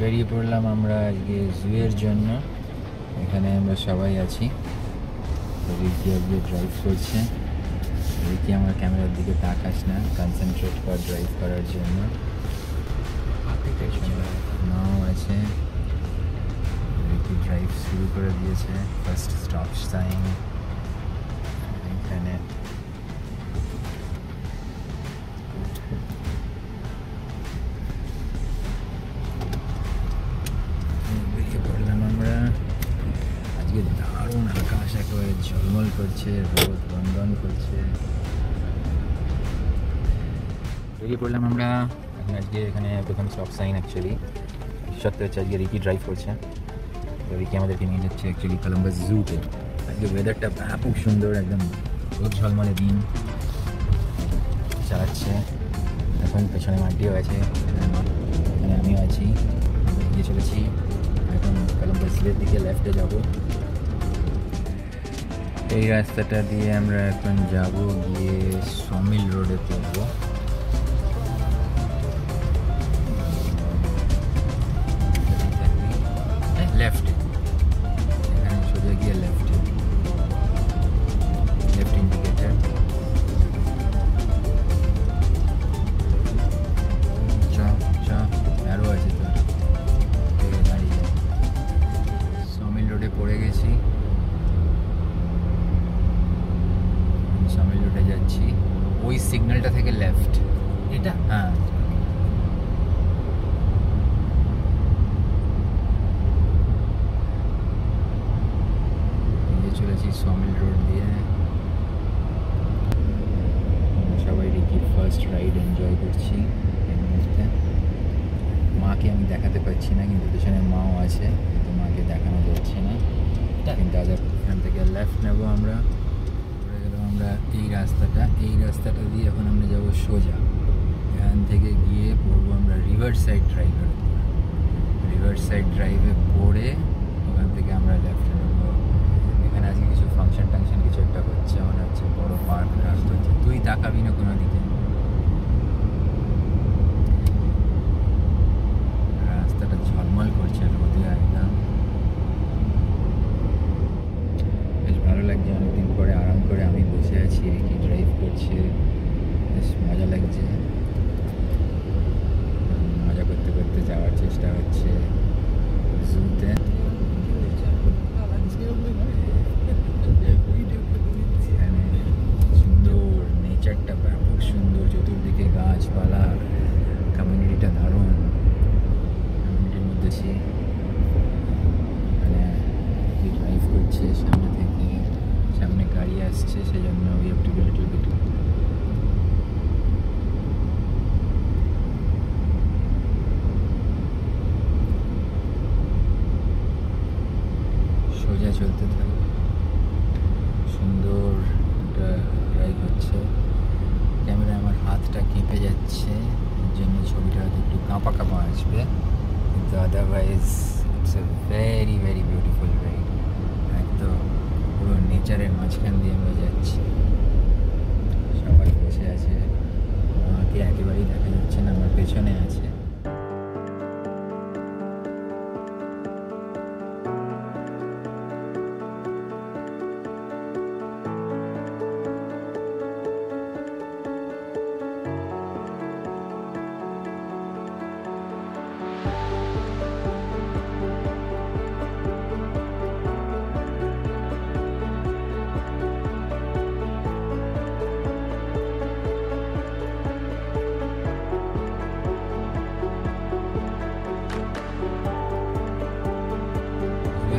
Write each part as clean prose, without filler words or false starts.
বেরিয়ে পড়লাম আমরা আজকে জুয়ের জন্য। এখানে আমরা সবাই আছি। রিকি আজকে ড্রাইভ করছে। রিকি আমার ক্যামেরার দিকে তাকাস না, কনসেন্ট্রেট কর ড্রাইভ করার জন্য। মাও আছে। রিকি ড্রাইভ শুরু করে দিয়েছে। ফার্স্ট স্টপ সাইন এখানে। বেরিয়ে পড়লাম আমরা। আজকে দারুণ আকাশ, একেবারে ঝলমল করছে, রোদ বন্ধন করছে। বেরিয়ে পড়লাম আমরা এখন। আজকে এখানে প্রথম স্টপ সাইন অ্যাকচুয়ালি সত্যি হচ্ছে আজকে রিকি ড্রাইভ করছে। তো রিকি আমাদেরকে নিয়ে যাচ্ছে অ্যাকচুয়ালি কলম্বাস জুতে। আজকে ওয়েদারটা ব্যাপক সুন্দর, একদম রোদ ঝলমলে দিন চালাচ্ছে। এখন পেছনে মাটিও আছে, এখানে আমিও আছি। এগিয়ে চলেছি এখন কলম্বাস জুয়ের দিকে, লেফটে যাব। এই রাস্তাটা দিয়ে আমরা এখন যাব, গিয়ে সমিল রোডে পড়বো। লেফটে, এখানে সোজা গিয়ে লেফটে, লেফট ইন্ডিকেটার। আরও আছে তো, দাঁড়িয়ে সমিল রোডে পড়ে গেছি। সমিল রোডে যাচ্ছি, ওই সিগন্যালটা থেকে লেফট। এটা হ্যাঁ, চলেছি সমিল রোড দিয়ে। সবাই রিকির ফার্স্ট রাইড এনজয় করছি এই মুহূর্তে। মাকে আমি দেখাতে পারছি না, কিন্তু পেছনে মাও আছে, কিন্তু মাকে দেখানো যাচ্ছে না। কিন্তু এখান থেকে লেফট নেব আমরা। পড়ে গেলাম আমরা এই রাস্তাটা দিয়ে এখন আমরা যাব সোজা। এখান থেকে গিয়ে পড়বো আমরা রিভার সাইড ড্রাইভের উপর। রিভার সাইড ড্রাইভে পড়ে ওখান থেকে আমরা লেফট নেবো। এখানে আজকে কিছু ফাংশন টাংশন কিছু একটা হচ্ছে, মনে হচ্ছে বড় পার্ক রাস্তা হচ্ছে। তুই তাকাবি না কোনো দিকে, রাস্তাটা ঝলমল করছে রোদে একদম। বেশ ভালো লাগছে, অনেকদিন পরে আরাম করে আমি বসে আছি, কি ড্রাইভ করছে, বেশ মজা লাগছে। মজা করতে করতে যাওয়ার চেষ্টা হচ্ছে জুতে। এখানে সুন্দর নেচারটা, ব্যাপক সুন্দর, চতুর্দিকে গাছপালা, কমিউনিটিটা দারুণ। কমিউনিটির মধ্যে সে মানে ড্রাইভ করছে সামনে থেকে, সামনে গাড়ি আসছে, সেই জন্য we have to be little bit. সোজা চলতে থাকে, সুন্দর একটা ড্রাইভ হচ্ছে। ক্যামেরায় আমার হাতটা কেঁপে যাচ্ছে, এর জন্য ছবিটা হয়তো একটু কাঁপা কাঁপা আসবে, কিন্তু otherwise it's a very very beautiful ride. একদম পুরো নেচারের মাঝখান দিয়ে আমরা যাচ্ছি। সবাই বসে আছে, আমাকে একেবারেই দেখা যাচ্ছে না, আমার পেছনে আছে।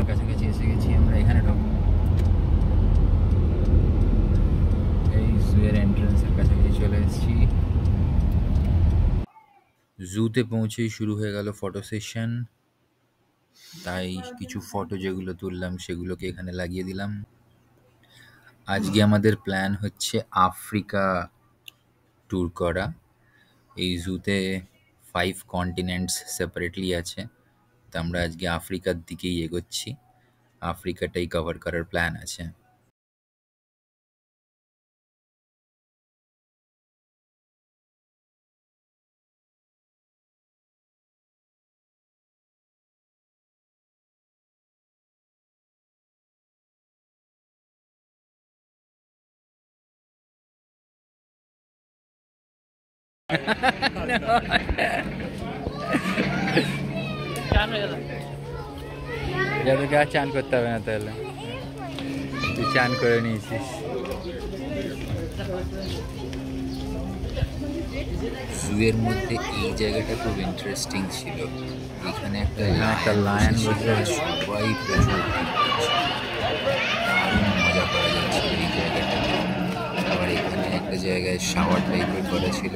কাছাকাছি এসে গেছি আমরা, এখানে ঢুকবো। এই জুয়ের এন্ট্রান্সের কাছাকাছি চলে এসেছি। জুতে পৌঁছেই শুরু হয়ে গেল ফটো সেশন। তাই কিছু ফটো যেগুলো তুললাম সেগুলোকে এখানে লাগিয়ে দিলাম। আজকে আমাদের প্ল্যান হচ্ছে আফ্রিকা ট্যুর করা। এই জুতে 5 কন্টিনেন্টস সেপারেটলি আছে, তো আমরা আজকে আফ্রিকার দিকেই এগোচ্ছি। আফ্রিকাটাই কভার করার প্ল্যান আছে। তোকে আর চান করতে হবে না, তাহলে তুই চান করে নিয়েছিস। জুয়ের মধ্যে এই জায়গাটা খুব ইন্টারেস্টিং ছিল। এখানে একটা লায়ন বসে সবাই প্রচুর দারুণ মজা করা যাচ্ছিল এই জায়গাটাতে। আবার এখানে একটা জায়গায় শাওয়ার টাইপের করা ছিল,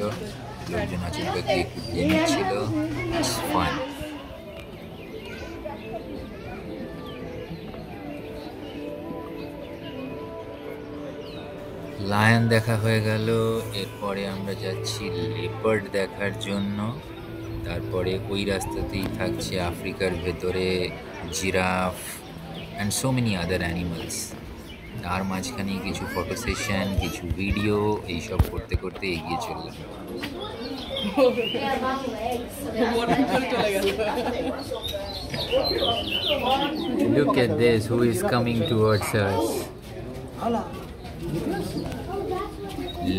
লোকজন আচমকা গিয়ে একটু ধুয়ে নিচ্ছিল। ফান। লায়ন দেখা হয়ে গেল, এরপরে আমরা যাচ্ছি লেপার্ড দেখার জন্য। তারপরে ওই রাস্তাতেই থাকছে আফ্রিকার ভেতরে giraffe and so many other animals. তার মাঝখানে কিছু ফটো সেশন, কিছু ভিডিও, এইসব করতে করতে এগিয়ে চললাম। Look at this, who is coming towards us?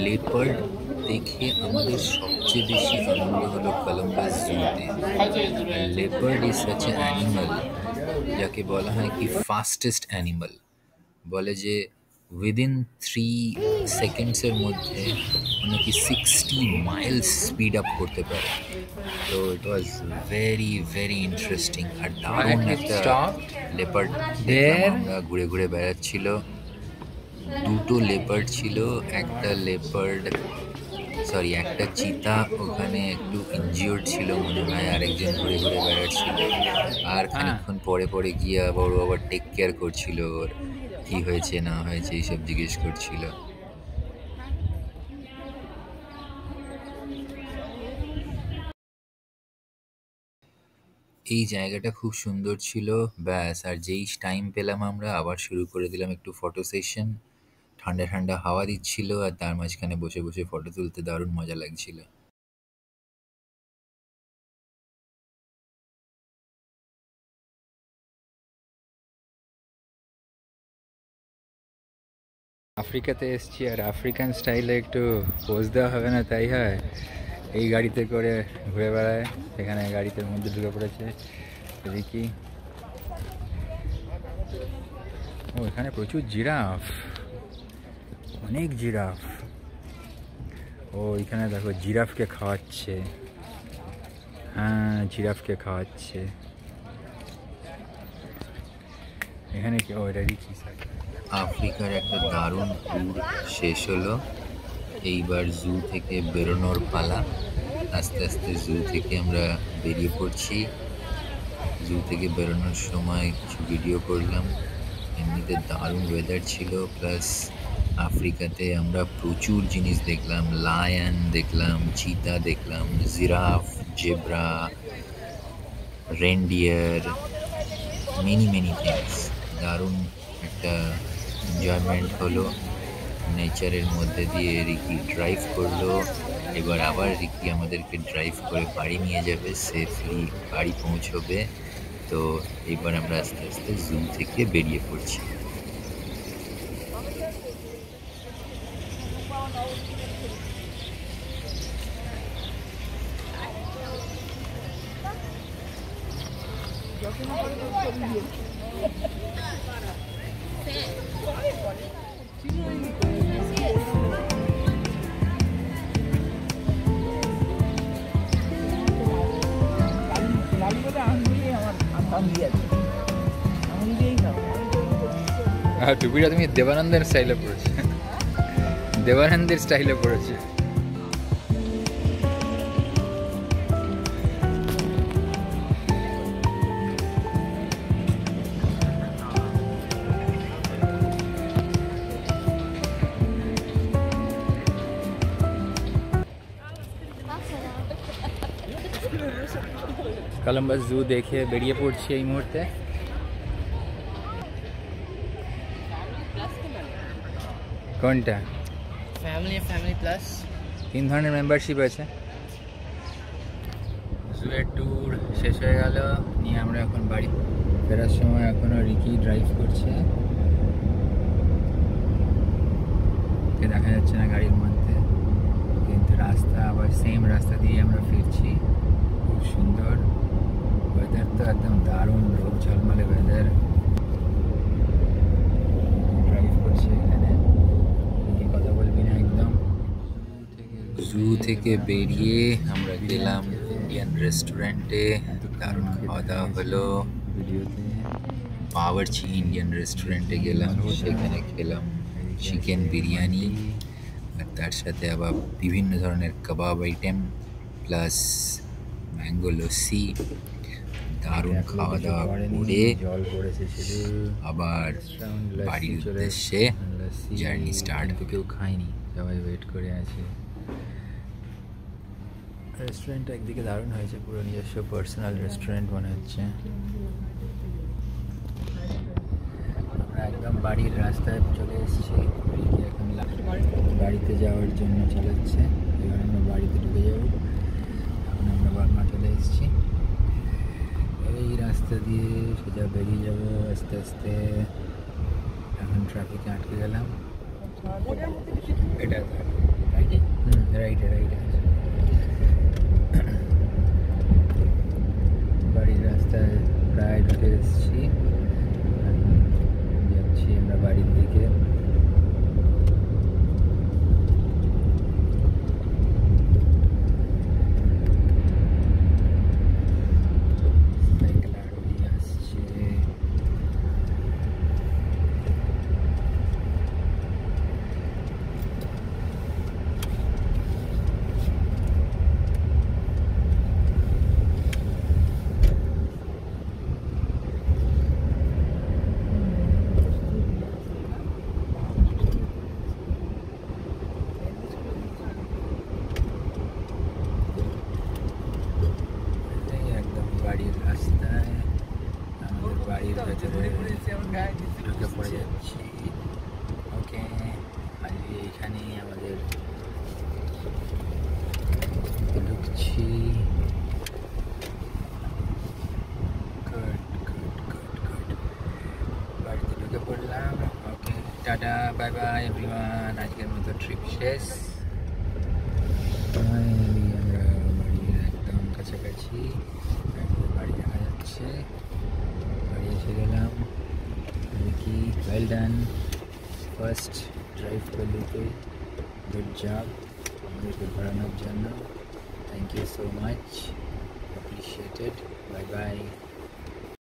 Leopard দেখে আমাদের সবচেয়ে বেশি আনন্দ হলো কলম্বাস জুতে। Leopard is such a animal যাকে বলা হয় কি ফাস্টেস্ট অ্যানিমাল। বলে যে উইদিন 3 সেকেন্ডসের মধ্যে নাকি 60 মাইলস স্পিড আপ করতে পারে। তো ইট ওয়াজ ভেরি ভেরি ইন্টারেস্টিং। আর দারুণ একটা লেপার্ড আমরা ঘুরে ঘুরে বেড়াচ্ছিল। দুটো লেপার্ড ছিল, একটা চিতা ওখানে একটু ইনজিওর্ড ছিল মনে হয়, আরেকজন ঘুরে ঘুরে বেড়াচ্ছিল। আর খানিকক্ষণ পরে গিয়ে আবার টেক কেয়ার করছিল, ওর কি হয়েছে না হয়েছে এইসব জিজ্ঞেস করছিল। এই জায়গাটা খুব সুন্দর ছিল। ব্যাস, আর যেই টাইম পেলাম আমরা আবার শুরু করে দিলাম একটু ফটো সেশন। ঠান্ডা ঠান্ডা হাওয়া দিচ্ছিল, আর তার মাঝখানে বসে বসে ফটো তুলতে দারুণ মজা লাগছিল। আফ্রিকাতে এসছি, আর আফ্রিকান স্টাইলে একটু পোজ দেওয়া হবে না তাই হয়। এই গাড়িতে করে ঘুরে বেড়ায়, সেখানে গাড়িতে মধ্যে ঢুকে পড়েছে। দেখি, ও এখানে প্রচুর জিরাফ, অনেক জিরাফ। ও এখানে দেখো জিরাফকে খাওয়াচ্ছে। হ্যাঁ, জিরাফকে খাওয়াচ্ছে এখানে কি? ও এটা রিচি। আফ্রিকার একটা দারুণ ট্যুর শেষ হলো। এইবার জু থেকে বেরোনোর পালা। আস্তে আস্তে জু থেকে আমরা বেরিয়ে পড়ছি। জু থেকে বেরোনোর সময় কিছু ভিডিও করলাম। এমনিতে দারুণ ওয়েদার ছিল, প্লাস আফ্রিকাতে আমরা প্রচুর জিনিস দেখলাম। লায়ন দেখলাম, চিতা দেখলাম, giraffe, zebra, reindeer, many things. দারুণ একটা এনজয়মেন্ট হলো। নেচারের মধ্যে দিয়ে রিকি ড্রাইভ করলো। এবার আবার রিকি আমাদেরকে ড্রাইভ করে বাড়ি নিয়ে যাবে, সেফলি বাড়ি পৌঁছবে। তো এবার আমরা আস্তে আস্তে জু থেকে বেরিয়ে পড়ছি। টুপিটা তুমি দেবানন্দের স্টাইলে পড়েছে, দেবানন্দের স্টাইলে পড়েছে। কলম্বাস জু দেখে বেরিয়ে পড়ছি এই মুহূর্তে। কোনটা? ফ্যামিলি প্লাস 3 ধরনের মেম্বারশিপ আছে। জুয়ের ট্যুর শেষ হয়ে গেল, নিয়ে আমরা এখন বাড়ি ফেরার সময় এখনও রিকি ড্রাইভ করছে, দেখা যাচ্ছে না গাড়ির মধ্যে, কিন্তু রাস্তা আবার সেম রাস্তা দিয়ে আমরা ফিরছি। খুব সুন্দর ওয়েদার, তো একদম দারুণ, রোদ ঝলমলে ওয়েদার। ড্রাইভ করছি এখানে, কথা বলবি না একদম। জু থেকে বেরিয়ে আমরা গেলাম ইন্ডিয়ান রেস্টুরেন্টে, দারুণ খাওয়া দাওয়া হলো। ভিডিওতে বাবরচি ইন্ডিয়ান রেস্টুরেন্টে গেলাম, সেখানে খেলাম চিকেন বিরিয়ানি, আর তার সাথে আবার বিভিন্ন ধরনের কাবাব আইটেম প্লাস ম্যাঙ্গো লস্যি। দারুণ খাওয়া দাওয়া করে আবার বাড়ির উদ্দেশ্যে জার্নি স্টার্ট। কেউ খায়নি, সবাই ওয়েট করে আছে। রেস্টুরেন্টটা একদিকে দারুণ হয়েছে, পুরো নিজস্ব পার্সোনাল রেস্টুরেন্ট মনে হচ্ছে। আমরা একদম বাড়ির রাস্তায় চলে এসেছি, এখন বাড়িতে যাওয়ার জন্য চালাচ্ছে। এবার আমরা বাড়িতে ঢুকে যাব। এখন আমরা বার্মা চলে এসেছি, এই রাস্তা দিয়ে সোজা বেরিয়ে যাব আস্তে আস্তে। এখন ট্রাফিকে আটকে গেলাম। এটা রাইটে, রাইটে রাইটে বাড়ির রাস্তায় প্রায় ঢুকে এসেছি, যাচ্ছি আমরা বাড়ির দিকে। বাড়ির রাস্তায় আমাদের বাড়ির ভেতরে ঢুকে পড়ে যাচ্ছি। ওকে, আজকে এখানেই আমাদের ঢুকছি। বাড়িতে ঢুকে পড়লাম। ওকে, টাটা, বাই বাই এভরিওয়ান। আজকের মতো ট্রিপ শেষ। ফাইনালি আমরা বাড়ির একদম কাছাকাছি, বাড়ি দেখা যাচ্ছে। বাড়ি এসে গেলাম। দেখি, ওয়েল ডান, ফার্স্ট ড্রাইভ করলি তুই, গুড জব আমাদেরকে ঘোরানোর জন্য। Thank you so much, appreciated. Bye by.